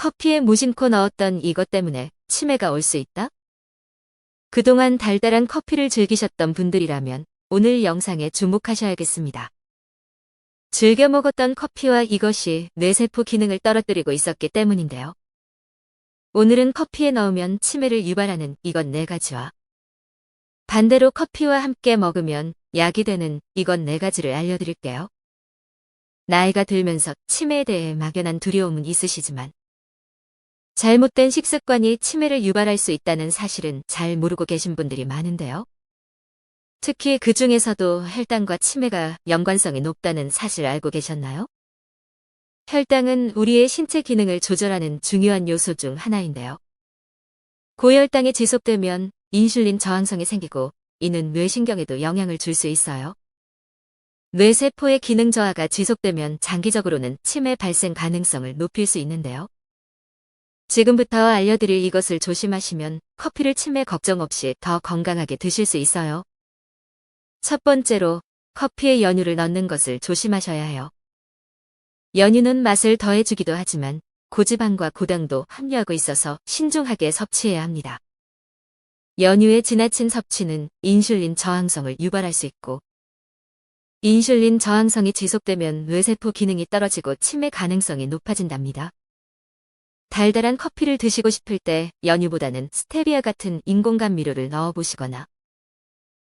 커피에 무심코 넣었던 이것 때문에 치매가 올 수 있다? 그동안 달달한 커피를 즐기셨던 분들이라면 오늘 영상에 주목하셔야겠습니다. 즐겨 먹었던 커피와 이것이 뇌세포 기능을 떨어뜨리고 있었기 때문인데요. 오늘은 커피에 넣으면 치매를 유발하는 이것 4가지와 반대로 커피와 함께 먹으면 약이 되는 이것 4가지를 알려드릴게요. 나이가 들면서 치매에 대해 막연한 두려움은 있으시지만 잘못된 식습관이 치매를 유발할 수 있다는 사실은 잘 모르고 계신 분들이 많은데요. 특히 그 중에서도 혈당과 치매가 연관성이 높다는 사실 알고 계셨나요? 혈당은 우리의 신체 기능을 조절하는 중요한 요소 중 하나인데요. 고혈당이 지속되면 인슐린 저항성이 생기고 이는 뇌신경에도 영향을 줄 수 있어요. 뇌세포의 기능 저하가 지속되면 장기적으로는 치매 발생 가능성을 높일 수 있는데요. 지금부터 알려드릴 이것을 조심하시면 커피를 치매 걱정 없이 더 건강하게 드실 수 있어요. 첫 번째로 커피에 연유를 넣는 것을 조심하셔야 해요. 연유는 맛을 더해주기도 하지만 고지방과 고당도 함유하고 있어서 신중하게 섭취해야 합니다. 연유의 지나친 섭취는 인슐린 저항성을 유발할 수 있고 인슐린 저항성이 지속되면 뇌세포 기능이 떨어지고 치매 가능성이 높아진답니다. 달달한 커피를 드시고 싶을 때 연유보다는 스테비아 같은 인공 감미료를 넣어보시거나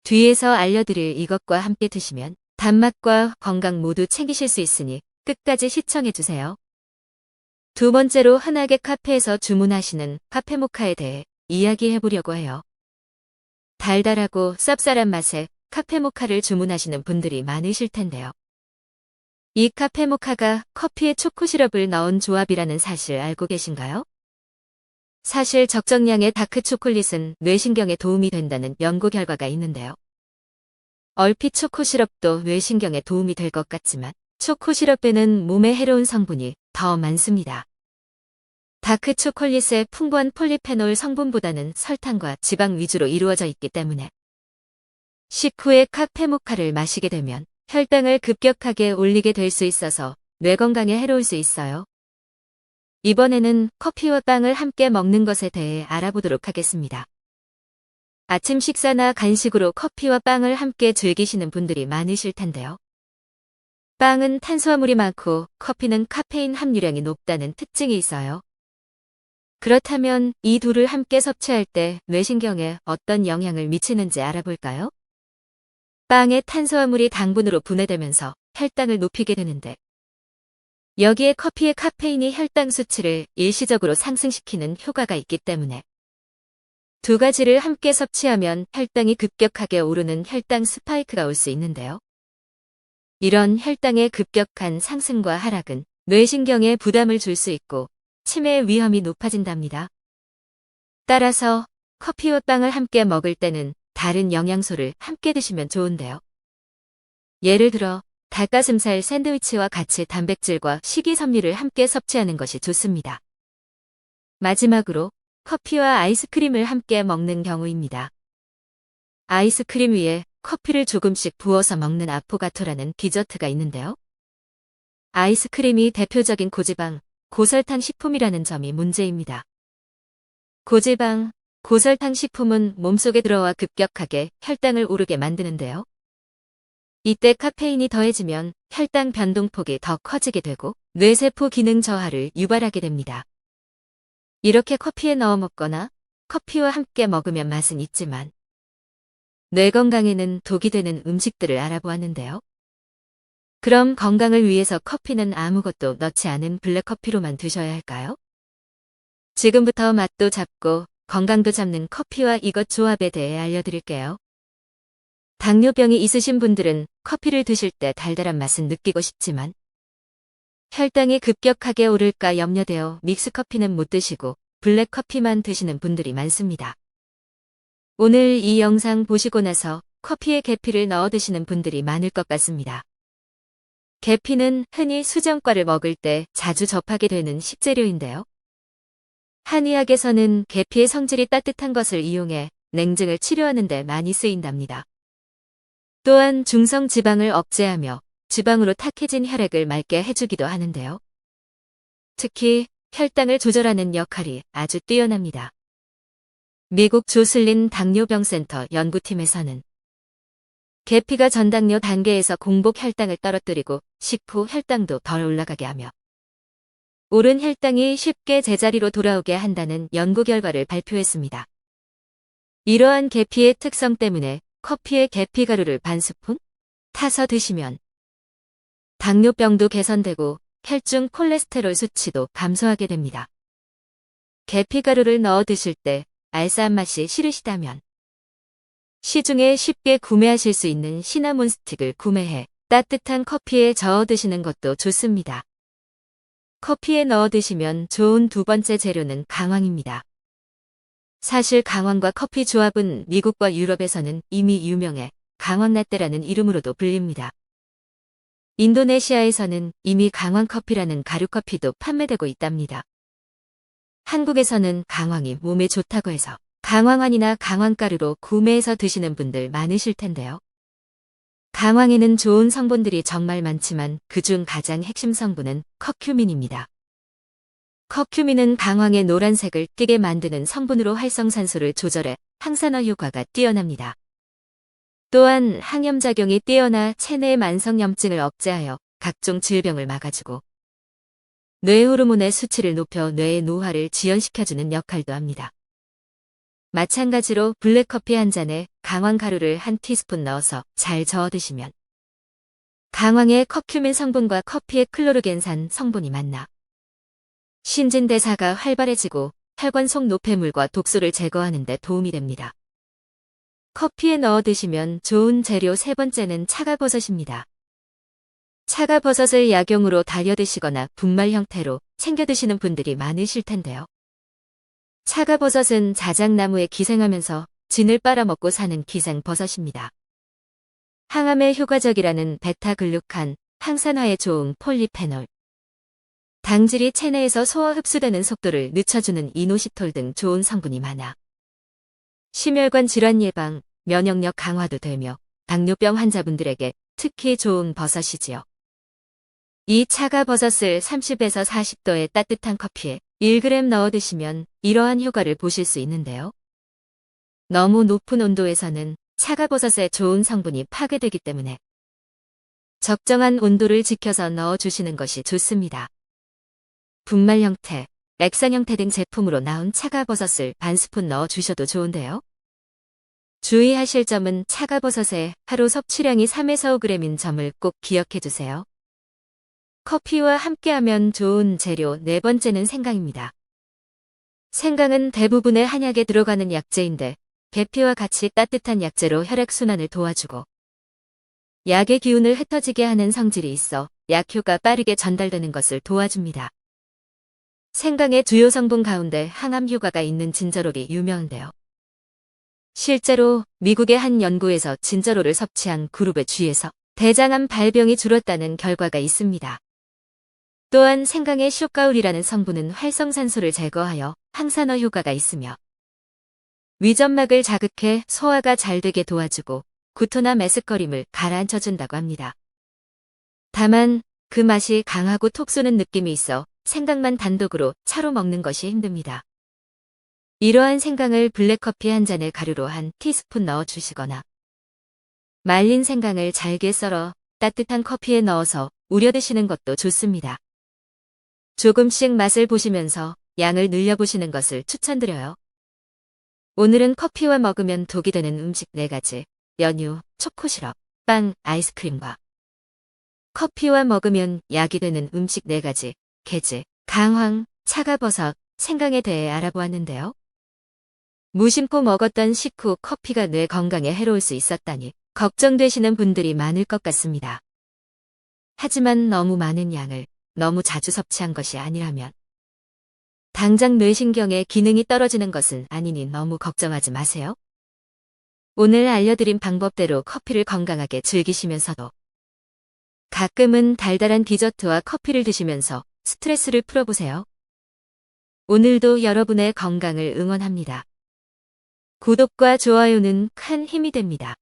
뒤에서 알려드릴 이것과 함께 드시면 단맛과 건강 모두 챙기실 수 있으니 끝까지 시청해주세요. 두 번째로 흔하게 카페에서 주문하시는 카페모카에 대해 이야기해보려고 해요. 달달하고 쌉쌀한 맛에 카페모카를 주문하시는 분들이 많으실 텐데요. 이 카페모카가 커피에 초코 시럽을 넣은 조합이라는 사실 알고 계신가요? 사실 적정량의 다크 초콜릿은 뇌신경에 도움이 된다는 연구 결과가 있는데요. 얼핏 초코 시럽도 뇌신경에 도움이 될 것 같지만 초코 시럽에는 몸에 해로운 성분이 더 많습니다. 다크 초콜릿의 풍부한 폴리페놀 성분보다는 설탕과 지방 위주로 이루어져 있기 때문에 식후에 카페모카를 마시게 되면 혈당을 급격하게 올리게 될 수 있어서 뇌 건강에 해로울 수 있어요. 이번에는 커피와 빵을 함께 먹는 것에 대해 알아보도록 하겠습니다. 아침 식사나 간식으로 커피와 빵을 함께 즐기시는 분들이 많으실 텐데요. 빵은 탄수화물이 많고 커피는 카페인 함유량이 높다는 특징이 있어요. 그렇다면 이 둘을 함께 섭취할 때 뇌신경에 어떤 영향을 미치는지 알아볼까요? 빵의 탄수화물이 당분으로 분해되면서 혈당을 높이게 되는데 여기에 커피의 카페인이 혈당 수치를 일시적으로 상승시키는 효과가 있기 때문에 두 가지를 함께 섭취하면 혈당이 급격하게 오르는 혈당 스파이크가 올 수 있는데요. 이런 혈당의 급격한 상승과 하락은 뇌신경에 부담을 줄 수 있고 치매 위험이 높아진답니다. 따라서 커피와 빵을 함께 먹을 때는 다른 영양소를 함께 드시면 좋은데요. 예를 들어 닭가슴살 샌드위치와 같이 단백질과 식이섬유를 함께 섭취하는 것이 좋습니다. 마지막으로 커피와 아이스크림을 함께 먹는 경우입니다. 아이스크림 위에 커피를 조금씩 부어서 먹는 아포가토라는 디저트가 있는데요. 아이스크림이 대표적인 고지방, 고설탕 식품이라는 점이 문제입니다. 고지방, 고설탕 식품은 몸속에 들어와 급격하게 혈당을 오르게 만드는데요. 이때 카페인이 더해지면 혈당 변동폭이 더 커지게 되고 뇌세포 기능 저하를 유발하게 됩니다. 이렇게 커피에 넣어 먹거나 커피와 함께 먹으면 맛은 있지만 뇌 건강에는 독이 되는 음식들을 알아보았는데요. 그럼 건강을 위해서 커피는 아무것도 넣지 않은 블랙커피로만 드셔야 할까요? 지금부터 맛도 잡고 건강도 잡는 커피와 이것 조합에 대해 알려드릴게요. 당뇨병이 있으신 분들은 커피를 드실 때 달달한 맛은 느끼고 싶지만 혈당이 급격하게 오를까 염려되어 믹스커피는 못 드시고 블랙커피만 드시는 분들이 많습니다. 오늘 이 영상 보시고 나서 커피에 계피를 넣어 드시는 분들이 많을 것 같습니다. 계피는 흔히 수정과를 먹을 때 자주 접하게 되는 식재료인데요. 한의학에서는 계피의 성질이 따뜻한 것을 이용해 냉증을 치료하는 데 많이 쓰인답니다. 또한 중성 지방을 억제하며 지방으로 탁해진 혈액을 맑게 해주기도 하는데요. 특히 혈당을 조절하는 역할이 아주 뛰어납니다. 미국 조슬린 당뇨병센터 연구팀에서는 계피가 전당뇨 단계에서 공복 혈당을 떨어뜨리고 식후 혈당도 덜 올라가게 하며 오른 혈당이 쉽게 제자리로 돌아오게 한다는 연구 결과를 발표했습니다. 이러한 계피의 특성 때문에 커피에 계피 가루를 반 스푼 타서 드시면 당뇨병도 개선되고 혈중 콜레스테롤 수치도 감소하게 됩니다. 계피 가루를 넣어 드실 때 알싸한 맛이 싫으시다면 시중에 쉽게 구매하실 수 있는 시나몬 스틱을 구매해 따뜻한 커피에 저어 드시는 것도 좋습니다. 커피에 넣어 드시면 좋은 두 번째 재료는 강황입니다. 사실 강황과 커피 조합은 미국과 유럽에서는 이미 유명해 강황라떼라는 이름으로도 불립니다. 인도네시아에서는 이미 강황커피라는 가루커피도 판매되고 있답니다. 한국에서는 강황이 몸에 좋다고 해서 강황안이나 강황가루로 구매해서 드시는 분들 많으실 텐데요. 강황에는 좋은 성분들이 정말 많지만 그중 가장 핵심 성분은 커큐민입니다. 커큐민은 강황의 노란색을 띠게 만드는 성분으로 활성산소를 조절해 항산화 효과가 뛰어납니다. 또한 항염작용이 뛰어나 체내의 만성염증을 억제하여 각종 질병을 막아주고 뇌 호르몬의 수치를 높여 뇌의 노화를 지연시켜주는 역할도 합니다. 마찬가지로 블랙커피 한 잔에 강황 가루를 한 티스푼 넣어서 잘 저어 드시면 강황의 커큐민 성분과 커피의 클로르겐산 성분이 만나 신진대사가 활발해지고 혈관 속 노폐물과 독소를 제거하는 데 도움이 됩니다. 커피에 넣어 드시면 좋은 재료 세 번째는 차가버섯입니다. 차가버섯을 약용으로 달여 드시거나 분말 형태로 챙겨 드시는 분들이 많으실 텐데요. 차가버섯은 자작나무에 기생하면서 진을 빨아먹고 사는 기생버섯입니다. 항암에 효과적이라는 베타글루칸, 항산화에 좋은 폴리페놀, 당질이 체내에서 소화 흡수되는 속도를 늦춰주는 이노시톨 등 좋은 성분이 많아 심혈관 질환 예방, 면역력 강화도 되며 당뇨병 환자분들에게 특히 좋은 버섯이지요. 이 차가버섯을 30에서 40도의 따뜻한 커피에 1g 넣어 드시면 이러한 효과를 보실 수 있는데요. 너무 높은 온도에서는 차가버섯의 좋은 성분이 파괴되기 때문에 적정한 온도를 지켜서 넣어 주시는 것이 좋습니다. 분말 형태, 액상 형태 등 제품으로 나온 차가버섯을 반 스푼 넣어 주셔도 좋은데요. 주의하실 점은 차가버섯의 하루 섭취량이 3에서 5g인 점을 꼭 기억해 주세요. 커피와 함께하면 좋은 재료 네 번째는 생강입니다. 생강은 대부분의 한약에 들어가는 약재인데 계피와 같이 따뜻한 약재로 혈액순환을 도와주고 약의 기운을 흩어지게 하는 성질이 있어 약효가 빠르게 전달되는 것을 도와줍니다. 생강의 주요 성분 가운데 항암 효과가 있는 진저롤이 유명한데요. 실제로 미국의 한 연구에서 진저롤을 섭취한 그룹에 주의해서 대장암 발병이 줄었다는 결과가 있습니다. 또한 생강의 쇼가울이라는 성분은 활성산소를 제거하여 항산화 효과가 있으며 위점막을 자극해 소화가 잘 되게 도와주고 구토나 메스꺼림을 가라앉혀준다고 합니다. 다만 그 맛이 강하고 톡 쏘는 느낌이 있어 생강만 단독으로 차로 먹는 것이 힘듭니다. 이러한 생강을 블랙커피 한 잔에 가루로 한 티스푼 넣어 주시거나 말린 생강을 잘게 썰어 따뜻한 커피에 넣어서 우려 드시는 것도 좋습니다. 조금씩 맛을 보시면서 양을 늘려보시는 것을 추천드려요. 오늘은 커피와 먹으면 독이 되는 음식 4가지, 연유, 초코시럽, 빵, 아이스크림과 커피와 먹으면 약이 되는 음식 4가지, 게즈, 강황, 차가버섯, 생강에 대해 알아보았는데요. 무심코 먹었던 식후 커피가 뇌 건강에 해로울 수 있었다니 걱정되시는 분들이 많을 것 같습니다. 하지만 너무 많은 양을 너무 자주 섭취한 것이 아니라면 당장 뇌신경의 기능이 떨어지는 것은 아니니 너무 걱정하지 마세요. 오늘 알려드린 방법대로 커피를 건강하게 즐기시면서도 가끔은 달달한 디저트와 커피를 드시면서 스트레스를 풀어보세요. 오늘도 여러분의 건강을 응원합니다. 구독과 좋아요는 큰 힘이 됩니다.